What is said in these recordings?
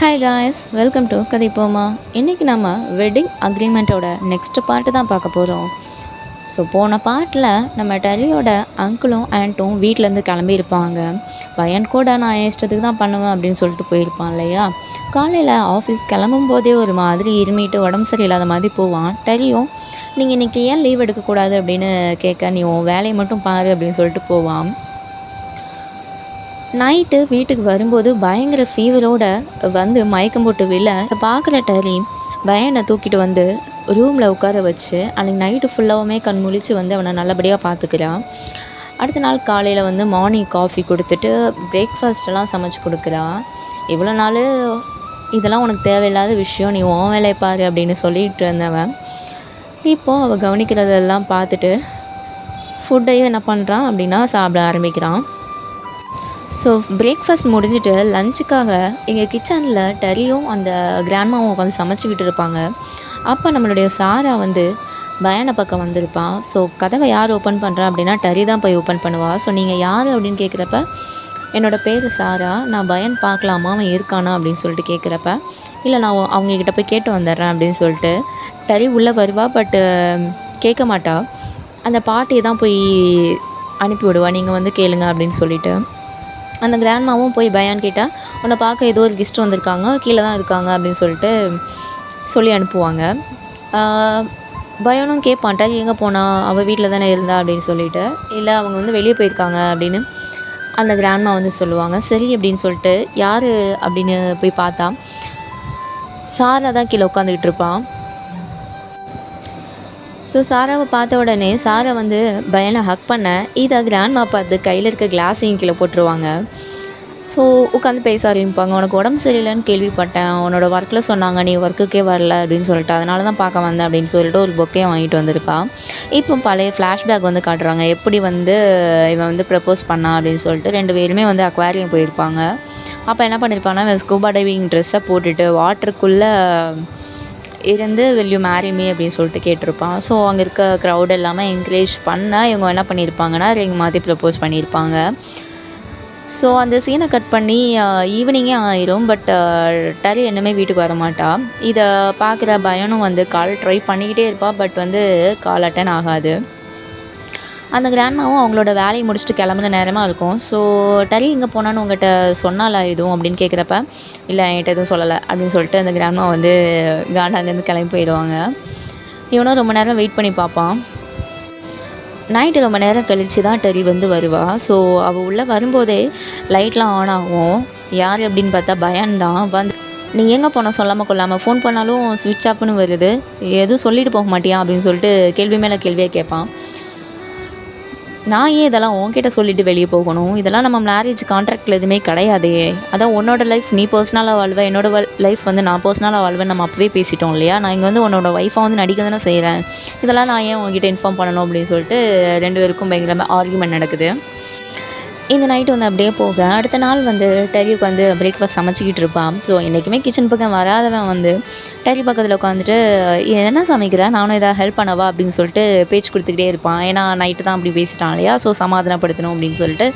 Hi guys, welcome to கதை போமா. இன்றைக்கி நம்ம வெட்டிங் அக்ரிமெண்ட்டோட நெக்ஸ்ட் பார்ட்டு தான் பார்க்க போகிறோம். ஸோ போன பார்ட்டில் நம்ம டெல்லியோட அங்கிளும் ஆண்ட்டும் வீட்டிலேருந்து கிளம்பியிருப்பாங்க. பையன் கூட நான் என் இஷ்டத்துக்கு தான் பண்ணுவேன் அப்படின்னு சொல்லிட்டு போயிருப்பான் இல்லையா. காலையில் ஆஃபீஸ் கிளம்பும் போதே ஒரு மாதிரி இருமிட்டு உடம்பு சரியில்லாத மாதிரி போவான். டெல்லியும் நீங்கள் இன்றைக்கி ஏன் லீவ் எடுக்கக்கூடாது அப்படின்னு கேட்க, நீ உன் வேலையை மட்டும் பாரு அப்படின்னு சொல்லிட்டு போவான். நைட்டு வீட்டுக்கு வரும்போது பயங்கர ஃபீவரோட வந்து மயக்கம் போட்டு விழ பார்க்குற டெரி பையனை தூக்கிட்டு வந்து ரூமில் உட்கார வச்சு அன்றைக்கி நைட்டு ஃபுல்லாகவுமே கண் முழிச்சு வந்து அவனை நல்லபடியாக பார்த்துக்கிறான். அடுத்த நாள் காலையில் வந்து மார்னிங் காஃபி கொடுத்துட்டு பிரேக்ஃபாஸ்ட்டெல்லாம் சமைச்சு கொடுக்குறான். இவ்வளோ நாள் இதெல்லாம் உனக்கு தேவையில்லாத விஷயம், நீ உன் வேலையை பாரு அப்படின்னு சொல்லிகிட்டு இருந்தவன் இப்போது அவள் கவனிக்கிறதெல்லாம் பார்த்துட்டு ஃபுட்டையும் என்ன பண்ணுறான் அப்படின்னா சாப்பிட ஆரம்பிக்கிறான். ஸோ பிரேக்ஃபாஸ்ட் முடிஞ்சுட்டு லஞ்சுக்காக எங்கள் கிச்சனில் டெரியும் அந்த கிராண்ட்மாவும் உட்காந்து சமைச்சிக்கிட்டு இருப்பாங்க. அப்போ நம்மளுடைய சாரா வந்து பயானை பக்கம் வந்திருப்பான். ஸோ கதவை யார் ஓப்பன் பண்ணுறா அப்படின்னா டெரி தான் போய் ஓப்பன் பண்ணுவாள். ஸோ நீங்கள் யார் அப்படின்னு கேட்குறப்ப, என்னோடய பேர் சாரா, நான் பயான் பார்க்கலாமா, அவன் இருக்கானா அப்படின்னு சொல்லிட்டு கேட்குறப்ப, இல்லை நான் அவங்கக்கிட்ட போய் கேட்டு வந்துடுறேன் அப்படின்னு சொல்லிட்டு டெரி உள்ளே வருவா. பட்டு கேட்க மாட்டா. அந்த பாட்டியை தான் போய் அனுப்பி விடுவா, நீங்கள் வந்து கேளுங்க அப்படின்னு சொல்லிட்டு. அந்த கிராண்ட்மாவும் போய் பயான் கேட்டால், உன்னை பார்க்க ஏதோ ஒரு கெஸ்ட் வந்திருக்காங்க, கீழே தான் இருக்காங்க அப்படின்னு சொல்லிட்டு சொல்லி அனுப்புவாங்க. பயானும் கேட்பான், டெரி எங்கே போனா, அவள் வீட்டில் தானே இருந்தா அப்படின்னு சொல்லிட்டு. இல்லை அவங்க வந்து வெளியே போயிருக்காங்க அப்படின்னு அந்த கிராண்ட்மா வந்து சொல்லுவாங்க. சரி அப்படின்னு சொல்லிட்டு யார் அப்படின்னு போய் பார்த்தா சாரா தான் கீழே உட்காந்துக்கிட்டு இருப்பான். ஸோ சாராவை பார்த்த உடனே சாரா வந்து பையனை ஹக் பண்ண, இதை கிராண்ட்மா பார்த்து கையில் இருக்க கிளாஸையும் கீழே போட்டுருவாங்க. ஸோ உட்காந்து பேச ஆரம்பிப்பாங்க. உனக்கு உடம்பு சரியில்லைன்னு கேள்விப்பட்டேன், உன்னோட ஒர்க்கில் சொன்னாங்க, நீ ஒர்க்குக்கே வரல அப்படின்னு சொல்லிட்டு, அதனால தான் பார்க்க வந்தேன் அப்படின்னு சொல்லிட்டு ஒரு பொக்கையை வாங்கிட்டு வந்திருப்பான். இப்போ பழைய ஃப்ளாஷ்பேக் வந்து காட்டுறாங்க, எப்படி வந்து இவன் வந்து ப்ரப்போஸ் பண்ணான் அப்படின்னு சொல்லிட்டு. 2 பேருமே வந்து அக்வாரியம் போயிருப்பாங்க. அப்போ என்ன பண்ணியிருப்பான்னா, இவன் ஸ்கூபா டைவிங் ட்ரெஸ்ஸை போட்டுட்டு வாட்டருக்குள்ளே இருந்து வில் யூ மேரி மீ அப்படின்னு சொல்லிட்டு கேட்டிருப்பான். ஸோ அங்கே இருக்க க்ரௌட் எல்லாமே என்கரேஜ் பண்ண இவங்க என்ன பண்ணியிருப்பாங்கன்னா ரிங் மாற்றி ப்ரப்போஸ் பண்ணியிருப்பாங்க. ஸோ அந்த சீனை கட் பண்ணி ஈவினிங்கே ஆயிரும். பட் டெரி இன்னுமே வீட்டுக்கு வர மாட்டா. இதை பார்க்குற பையனும் வந்து கால் ட்ரை பண்ணிக்கிட்டே இருப்பாள். பட் வந்து கால் அட்டன் ஆகாது. அந்த கிராண்ட்மாவும் அவங்களோட வேலையை முடிச்சுட்டு கிளம்புற நேரமாக இருக்கும். ஸோ டெரி எங்கே போனான்னு உங்கள்கிட்ட சொன்னாலா எதுவும் அப்படின்னு கேட்குறப்ப, இல்லை என்கிட்ட எதுவும் சொல்லலை அப்படின்னு சொல்லிட்டு அந்த கிராண்ட்மா வந்து காண்டாங்கேருந்து கிளம்பி போயிடுவாங்க. இவனும் ரொம்ப நேரம் வெயிட் பண்ணி பார்ப்பான். நைட்டு ரொம்ப நேரம் கழித்து தான் டெரி வந்து வருவாள். ஸோ அவள் உள்ளே வரும்போதே லைட்லாம் ஆன் ஆகும். யார் அப்படின்னு பார்த்தா பயான் தான். வந்து நீ எங்கே போன சொல்லாமல் கொள்ளாமல், ஃபோன் பண்ணாலும் ஸ்விட்ச் ஆஃப்னு வருது, எதுவும் சொல்லிட்டு போக மாட்டியா அப்படின்னு சொல்லிட்டு கேள்வி மேலே கேள்வியாக கேட்பான். நான் ஏன் இதெல்லாம் உன்கிட்ட சொல்லிவிட்டு வெளியே போகணும், இதெல்லாம் நம்ம மேரேஜ் கான்ட்ராக்டில் எதுவுமே கிடையாதே, அதான் உன்னோட லைஃப் நீ பர்சனலாக வாழ்வேன், என்னோட லைஃப் வந்து நான் பர்சனலாக வாழ்வேன், நம்ம அப்போவே பேசிட்டோம் இல்லையா, நான் இங்கே வந்து உன்னோட ஒய்ஃபாக வந்து நடிக்க தானே செய்கிறேன், இதெல்லாம் நான் ஏன் உங்ககிட்ட இன்ஃபார்ம் பண்ணணும் அப்படின்னு சொல்லிட்டு 2 பேருக்கும் பயங்கரமாக ஆர்கியூமெண்ட் நடக்குது. இந்த நைட்டு வந்து அப்படியே போக அடுத்த நாள் வந்து டெரிக்கு வந்து பிரேக்ஃபாஸ்ட் சமைச்சிக்கிட்டு இருப்பான். ஸோ என்றைக்குமே கிச்சன் பக்கம் வராதவன் வந்து டெரி பக்கத்தில் உட்காந்துட்டு, என்ன சமைக்கிறேன், நானும் எதாவது ஹெல்ப் பண்ணவா அப்படின்னு சொல்லிட்டு பேச்சு கொடுத்துக்கிட்டே இருப்பான். ஏன்னா நைட்டு தான் அப்படி பேசிட்டான் இல்லையா, ஸோ சமாதானப்படுத்தணும் அப்படின்னு சொல்லிட்டு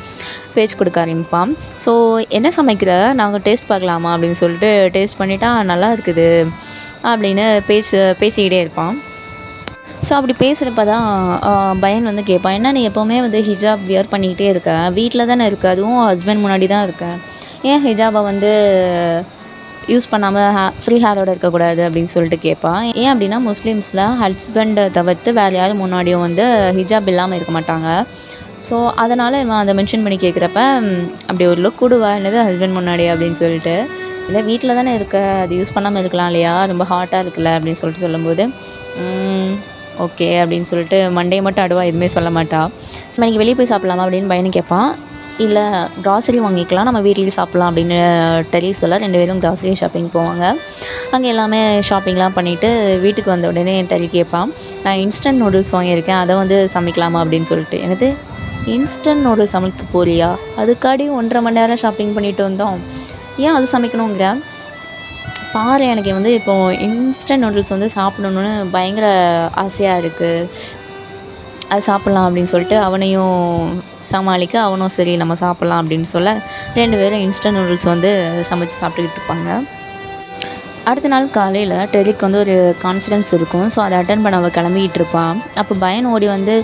பேச்சு கொடுக்க ஆரம்பிப்பான். ஸோ என்ன சமைக்கிற, நாங்கள் டேஸ்ட் பார்க்கலாமா அப்படின்னு சொல்லிட்டு டேஸ்ட் பண்ணிட்டா நல்லா இருக்குது அப்படின்னு பேசிக்கிட்டே இருப்பான். ஸோ அப்படி பேசுகிறப்ப தான் பையன் வந்து கேட்பான், என்ன நீ எப்போவுமே வந்து ஹிஜாப் வியர் பண்ணிக்கிட்டே இருக்க, வீட்டில் தானே இருக்க, அதுவும் ஹஸ்பண்ட் முன்னாடி தான் இருக்க, ஏன் ஹிஜாபை வந்து யூஸ் பண்ணாமல் ஃப்ரீ ஹேரோட இருக்கக்கூடாது அப்படின்னு சொல்லிட்டு கேட்பான். ஏன் அப்படின்னா முஸ்லீம்ஸில் ஹஸ்பண்டை தவிர்த்து வேறு யாரும் முன்னாடியும் வந்து ஹிஜாப் இல்லாமல் இருக்க மாட்டாங்க. ஸோ அதனால் இவன் அதை மென்ஷன் பண்ணி கேட்குறப்ப, அப்படி ஒரு லுக் கூடுவா என்னது ஹஸ்பண்ட் முன்னாடி அப்படின்னு சொல்லிட்டு, இல்லை வீட்டில் தானே இருக்க, அது யூஸ் பண்ணாமல் இருக்கலாம் இல்லையா, ரொம்ப ஹாட்டாக இருக்குல்ல அப்படின்னு சொல்லிட்டு சொல்லும்போது, ஓகே அப்படின்னு சொல்லிட்டு மண்டே மட்டும் அடுவா எதுவுமே சொல்ல மாட்டா. நம்ம இன்றைக்கி வெளியே போய் சாப்பிட்லாமா அப்படின்னு பையனு கேட்பான். இல்லை க்ராசரி வாங்கிக்கலாம், நம்ம வீட்லேயே சாப்பிட்லாம் அப்படின்னு டெரி சொல்ல 2 பேரும் க்ராசரி ஷாப்பிங் போவாங்க. அங்கே எல்லாமே ஷாப்பிங்லாம் பண்ணிவிட்டு வீட்டுக்கு வந்த உடனே டெரி கேட்பான், நான் இன்ஸ்டன்ட் நூடுல்ஸ் வாங்கியிருக்கேன், அதை வந்து சமைக்கலாமா அப்படின்னு சொல்லிட்டு. எனக்கு இன்ஸ்டன்ட் நூடுல்ஸ் சமைக்க போறியா, அதுக்காடி 1.5 மணி நேரம் ஷாப்பிங் பண்ணிட்டு வந்தோம், ஏன் அது சமைக்கணுங்கிற பாரு, எனக்கு வந்து இப்போது இன்ஸ்டன்ட் நூடுல்ஸ் வந்து சாப்பிடணுன்னு பயங்கர ஆசையாக இருக்குது, அது சாப்பிட்லாம் அப்படின்னு சொல்லிட்டு அவனையும் சமாளிக்க, அவனும் சரி நம்ம சாப்பிட்லாம் அப்படின்னு சொல்ல 2 பேரும் இன்ஸ்டன்ட் நூடுல்ஸ் வந்து சமைச்சு சாப்பிட்டுக்கிட்டு இருப்பாங்க. அடுத்த நாள் காலையில் டெரிக்கு வந்து ஒரு கான்ஃபரன்ஸ் இருக்கும். ஸோ அதை அட்டென்ட் பண்ண அவள் கிளம்பிக்கிட்டு இருப்பாள். அப்போ பயன் ஓடி வந்து,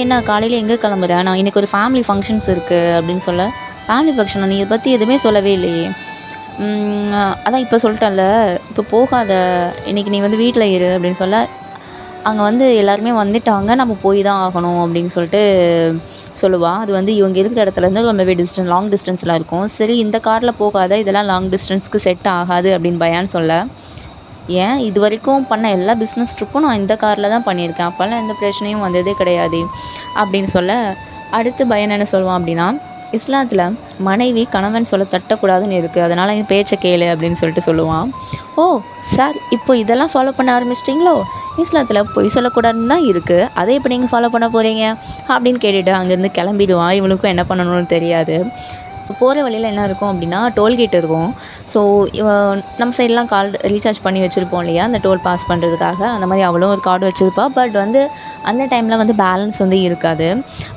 என்ன காலையில் எங்கே கிளம்புற? நான் இன்றைக்கி ஒரு ஃபேமிலி ஃபங்க்ஷன்ஸ் இருக்குது அப்படின்னு சொல்ல, ஃபேமிலி ஃபங்க்ஷனா? நீ இதை பற்றி எதுவுமே சொல்லவே இல்லையே. அதான் இப்போ சொல்லிட்டேன்ல, இப்போ போகாத, இன்றைக்கி நீ வந்து வீட்டில் இரு அப்படின்னு சொல்ல, அங்கே வந்து எல்லாருமே வந்துட்டாங்க, நம்ம போய் தான் ஆகணும் அப்படின்னு சொல்லிட்டு சொல்லுவாள். அது வந்து இவங்க இருக்கிற இடத்துலேருந்து ரொம்பவே லாங் டிஸ்டன்ஸில் இருக்கும். சரி இந்த காரில் போகாத, இதெல்லாம் லாங் டிஸ்டன்ஸ்க்கு செட் ஆகாது அப்படின்னு பயான் சொல்ல, ஏன் இது வரைக்கும் பண்ண எல்லா பிஸ்னஸ் ட்ரிப்பும் நான் இந்த காரில் தான் பண்ணியிருக்கேன், அப்போல்லாம் எந்த பிரச்சனையும் வந்ததே கிடையாது அப்படின்னு சொல்ல, அடுத்து பயான் என்ன சொல்லுவான் அப்படின்னா, இஸ்லாத்தில் மனைவி கணவன் சொல்ல தட்டக்கூடாதுன்னு இருக்குது, அதனால் என் பேச்சை கேளு அப்படின்னு சொல்லிட்டு சொல்லுவான். ஓ சார், இப்போ இதெல்லாம் ஃபாலோ பண்ண ஆரம்பிச்சிட்டிங்களோ? இஸ்லாத்தில் பொய் சொல்லக்கூடாதுன்னு தான் இருக்குது, அதை இப்போ நீங்கள் ஃபாலோ பண்ண போகிறீங்க அப்படின்னு கேட்டுட்டு அங்கேருந்து கிளம்பிடுவான். இவனுக்கும் என்ன பண்ணணும்னு தெரியாது. போகிற வழியில் என்ன இருக்கும் அப்படின்னா, டோல்கேட் இருக்கும். ஸோ நம்ம சைட்லாம் கார்டு ரீசார்ஜ் பண்ணி வச்சுருப்போம் இல்லையா, அந்த டோல் பாஸ் பண்ணுறதுக்காக. அந்த மாதிரி அவளும் ஒரு கார்டு வச்சுருப்பா. பட் வந்து அந்த டைமில் வந்து பேலன்ஸ் வந்து இருக்காது.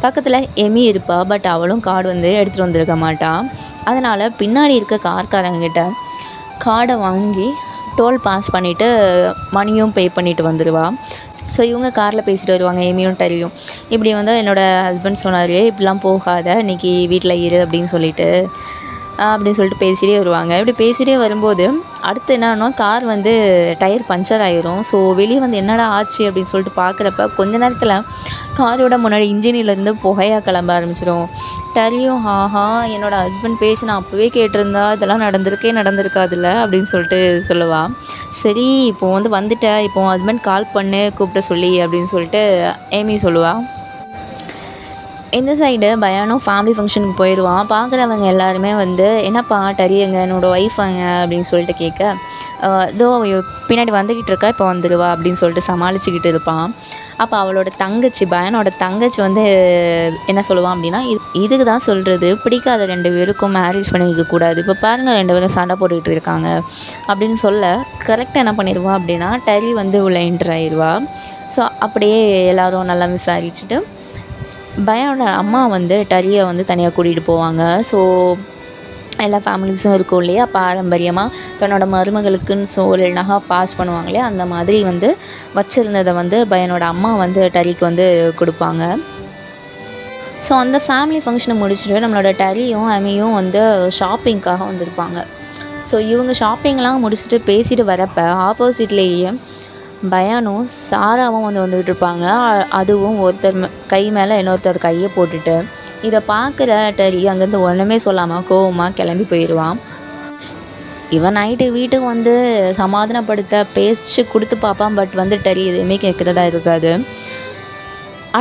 பக்கத்தில் எமி இருப்பா. பட் அவளும் கார்டு வந்து எடுத்துகிட்டு வந்திருக்க மாட்டாள். அதனால் பின்னாடி இருக்க கார்காரங்கிட்ட கார்டை வாங்கி டோல் பாஸ் பண்ணிவிட்டு மணியும் பே பண்ணிவிட்டு வந்துடுவாள். ஸோ இவங்க காரில் பேசிட்டு வருவாங்க, எமியும் டெரியும். இப்படி வந்து என்னோடய ஹஸ்பண்ட் சொன்னார், இப்படிலாம் போகாத, இன்றைக்கி வீட்டில் இரு அப்படின்னு சொல்லிட்டு பேசிகிட்டே வருவாங்க. இப்படி பேசிகிட்டே வரும்போது அடுத்து என்னன்னா, கார் வந்து டயர் பஞ்சர் ஆகிரும். ஸோ வெளியே வந்து என்னடா ஆச்சு அப்படின்னு சொல்லிட்டு பார்க்குறப்ப கொஞ்ச நேரத்தில் காரோட முன்னாடி இன்ஜினிலேருந்து புகையாக கிளம்ப ஆரம்பிச்சிடும். டெரியும், ஆஹா என்னோடய ஹஸ்பண்ட் பேசி நான் அப்போவே கேட்டிருந்தா இதெல்லாம் நடந்திருக்காதுல்ல அப்படின்னு சொல்லிட்டு சொல்லுவாள். சரி இப்போ வந்து வந்துட்டேன், இப்போ ஹஸ்பண்ட் கால் பண்ணு கூப்பிட்ட சொல்லி அப்படின்னு சொல்லிட்டு ஏமி சொல்லுவாள். இந்த சைடு பயானும் ஃபேமிலி ஃபங்க்ஷனுக்கு போயிடுவான். பார்க்குறவங்க எல்லாருமே வந்து, என்னப்பா டரி எங்க, என்னோடய ஒய்ஃப் அங்கே அப்படின்னு சொல்லிட்டு கேட்க, இதோ பின்னாடி வந்துக்கிட்டு இருக்கா, இப்போ வந்துடுவா அப்படின்னு சொல்லிட்டு சமாளிச்சுக்கிட்டு இருப்பான். அப்போ அவளோட தங்கச்சி, பயானோட தங்கச்சி வந்து என்ன சொல்லுவான் அப்படின்னா, இதுக்கு தான் சொல்கிறது, பிடிக்காத 2 பேருக்கும் மேரேஜ் பண்ணி வைக்கக்கூடாது, இப்போ பாருங்கள் 2 பேரும் சண்டை போட்டுக்கிட்டு இருக்காங்க அப்படின்னு சொல்ல, கரெக்டாக என்ன பண்ணிடுவா அப்படின்னா, டரி வந்து உள்ள என்டர் ஆயிடுவா. ஸோ அப்படியே எல்லோரும் நல்லா விசாரிச்சுட்டு பயானோட அம்மா வந்து டரியை வந்து தனியாக கூட்டிகிட்டு போவாங்க. ஸோ எல்லா ஃபேமிலிஸும் இருக்கும் இல்லையா, பாரம்பரியமாக தன்னோட மருமகளுக்குன்னு ஒரு நகை பாஸ் பண்ணுவாங்க இல்லையா, அந்த மாதிரி வந்து வச்சுருந்ததை வந்து பயானோட அம்மா வந்து டரிக்கு வந்து கொடுப்பாங்க. ஸோ அந்த ஃபேமிலி ஃபங்க்ஷனை முடிச்சுட்டு நம்மளோட டரியும் அமியும் வந்து ஷாப்பிங்க்காக வந்திருப்பாங்க. ஸோ இவங்க ஷாப்பிங்லாம் முடிச்சுட்டு பேசிட்டு வரப்போ ஆப்போசிட்லேயே பயானும் சாராவும் வந்துக்கிட்டு இருப்பாங்க. அதுவும் ஒருத்தர் கை மேலே இன்னொருத்தர் கையை போட்டுட்டு, இதை பார்க்குற டரி அங்கேருந்து ஒன்றுமே சொல்லாமல் கோவமாக கிளம்பி போயிடுவான். இவன் நைட்டு வீட்டுக்கு வந்து சமாதானப்படுத்த பேச்சு கொடுத்து பார்ப்பான். பட் வந்து டரி எதுவுமே கேட்குறதா இருக்காது.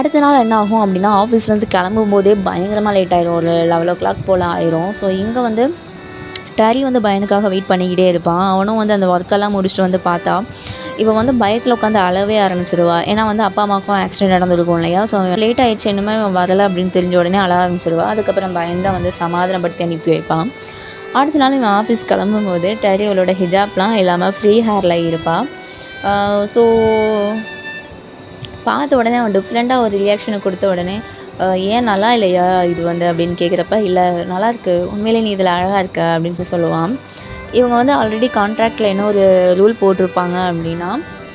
அடுத்த நாள் என்ன ஆகும் அப்படின்னா, ஆஃபீஸ்லேருந்து கிளம்பும் போதே பயங்கரமாக லேட் ஆயிரும், ஒரு 11 o'clock போல் ஆயிரும். ஸோ இங்கே வந்து டரி வந்து பையனுக்காக வெயிட் பண்ணிக்கிட்டே இருப்பான். அவனும் வந்து அந்த ஒர்க்கெல்லாம் முடிச்சுட்டு வந்து பார்த்தா, இவன் வந்து பயத்தில் உட்காந்து அழவே ஆரம்பிச்சிடுவா. ஏன்னா வந்து அப்பா அம்மாவுக்கும் ஆக்சிடென்ட் நடந்திருக்கும் இல்லையா. ஸோ லேட் ஆகிடுச்சு, இன்னுமே இவன் வரலை அப்படின்னு தெரிஞ்ச உடனே அழ ஆரம்பிச்சிடுவா. அதுக்கப்புறம் பயந்தான் வந்து சமாதானப்படுத்தி அனுப்பி வைப்பான். அடுத்த நாள் இவன் ஆஃபீஸ் கிளம்பும்போது டரி அவளோட ஹிஜாப்லாம் இல்லாமல் ஃப்ரீ ஹேரில் இருப்பாள். ஸோ பார்த்த உடனே அவன் டிஃப்ரெண்ட்டாக ஒரு ரியாக்ஷனை கொடுத்த உடனே, ஏன் நல்லா இல்லையா இது வந்து அப்படின்னு கேட்குறப்ப, இல்லை நல்லாயிருக்கு, உண்மையிலே நீ இதில் அழகாக இருக்க அப்படின்னு சொல்லுவான். இவங்க வந்து ஆல்ரெடி கான்ட்ராக்டில் என்ன ஒரு ரூல் போட்டிருப்பாங்க அப்படின்னா,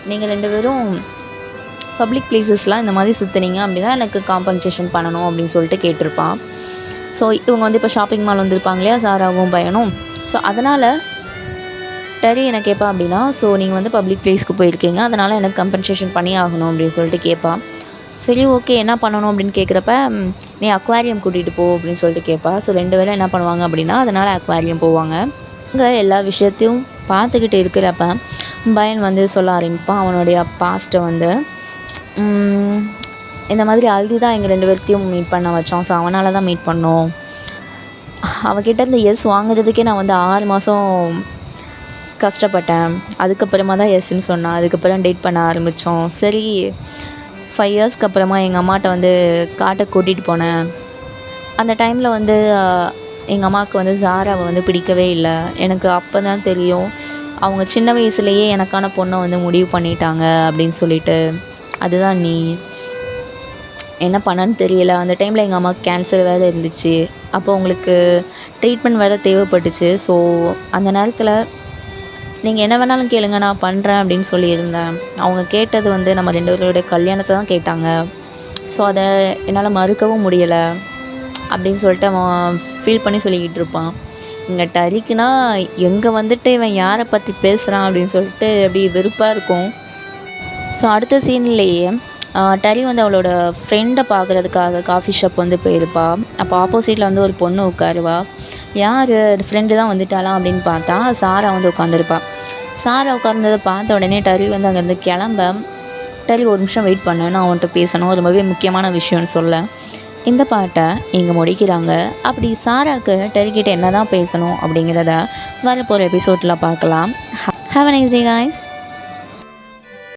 நீங்கள் 2 பேரும் பப்ளிக் பிளேசஸ்லாம் இந்த மாதிரி சுற்றுனீங்க அப்படின்னா எனக்கு காம்பன்சேஷன் பண்ணணும் அப்படின்னு சொல்லிட்டு கேட்டிருப்பான். ஸோ இவங்க வந்து இப்போ ஷாப்பிங் மால் வந்திருப்பாங்க இல்லையா, சாராவும் பையனும். ஸோ அதனால் டரி என்ன கேட்பா அப்படின்னா, ஸோ நீங்கள் வந்து பப்ளிக் பிளேஸ்க்கு போயிருக்கீங்க, அதனால் எனக்கு கம்பன்சேஷன் பண்ணி ஆகணும் அப்படின்னு சொல்லிட்டு கேட்பான். சரி ஓகே என்ன பண்ணணும் அப்படின்னு கேட்குறப்ப, நீ அக்வாரியம் கூட்டிகிட்டு போ அப்படின்னு சொல்லிட்டு கேட்பா. ஸோ 2 பேரும் என்ன பண்ணுவாங்க அப்படின்னா, அதனால் அக்வாரியம் போவாங்க. அங்கே எல்லா விஷயத்தையும் பார்த்துக்கிட்டு இருக்கிறப்ப பையன் வந்து சொல்ல ஆரம்பிப்பான் அவனுடைய பாஸ்ட்டை வந்து. இந்த மாதிரி அழுதி தான் எங்கள் 2 பேர்த்தையும் மீட் பண்ண வச்சான். ஸோ அவனால் தான் மீட் பண்ணோம். அவகிட்ட இருந்து எஸ் வாங்குறதுக்கே நான் வந்து 6 மாதம் கஷ்டப்பட்டேன். அதுக்கப்புறமா தான் எஸ்ன்னு சொன்னான். அதுக்கப்புறம் டேட் பண்ண ஆரம்பித்தோம். சரி 5 இயர்ஸ்க்கு அப்புறமா எங்கள் அம்மாட்ட வந்து காட்டுக்கு கூட்டிகிட்டு போனேன். அந்த டைமில் வந்து எங்கள் அம்மாவுக்கு வந்து ஜாராவை வந்து பிடிக்கவே இல்லை. எனக்கு அப்போ தான் தெரியும், அவங்க சின்ன வயசுலேயே எனக்கான பொண்ணை வந்து முடிவு பண்ணிட்டாங்க அப்படின்னு சொல்லிட்டு. அதுதான் நீ என்ன பண்ணன்னு தெரியல. அந்த டைமில் எங்கள் அம்மாவுக்கு கேன்சர் வேறு இருந்துச்சு. அப்போ அவங்களுக்கு ட்ரீட்மெண்ட் வேறு தேவைப்பட்டுச்சு. ஸோ அந்த நேரத்தில் நீங்கள் என்ன வேணாலும் கேளுங்க நான் பண்ணுறேன் அப்படின்னு சொல்லியிருந்தேன். அவங்க கேட்டது வந்து நம்ம 2 பேரோட கல்யாணத்தை தான் கேட்டாங்க. ஸோ அதை என்னால் மறுக்கவும் முடியலை அப்படின்னு சொல்லிட்டு அவன் ஃபீல் பண்ணி சொல்லிக்கிட்டு இருப்பான். இங்கே டரிக்குனா எங்கே வந்துட்டு இவன் யாரை பற்றி பேசுகிறான் அப்படின்னு சொல்லிட்டு அப்படி வெறுப்பாக இருக்கும். ஸோ அடுத்த சீன்லேயே டரி வந்து அவளோட ஃப்ரெண்டை பார்க்குறதுக்காக காஃபி ஷாப் வந்து போயிருப்பா. அப்போ ஆப்போசிட்டில் வந்து ஒரு பொண்ணு உட்காருவா. யார் ஃப்ரெண்டு தான் வந்துட்டாலாம் அப்படின்னு பார்த்தா சாரா வந்து உட்காந்துருப்பா. சாரா உட்கார்ந்ததை பார்த்த உடனே டரி வந்து அங்கேருந்து கிளம்ப, டரி ஒரு நிமிஷம் வெயிட் பண்ணு, நான் அவன்கிட்ட பேசணும், ரொம்பவே முக்கியமான விஷயம்னு சொல்ல இந்த பாட்டை இங்கே முடிக்கிறாங்க. அப்படி சாராக்கு டரிக்கிட்ட என்ன தான் பேசணும் அப்படிங்கிறத வரப்போகிற எபிசோடில் பார்க்கலாம். Have a nice day guys.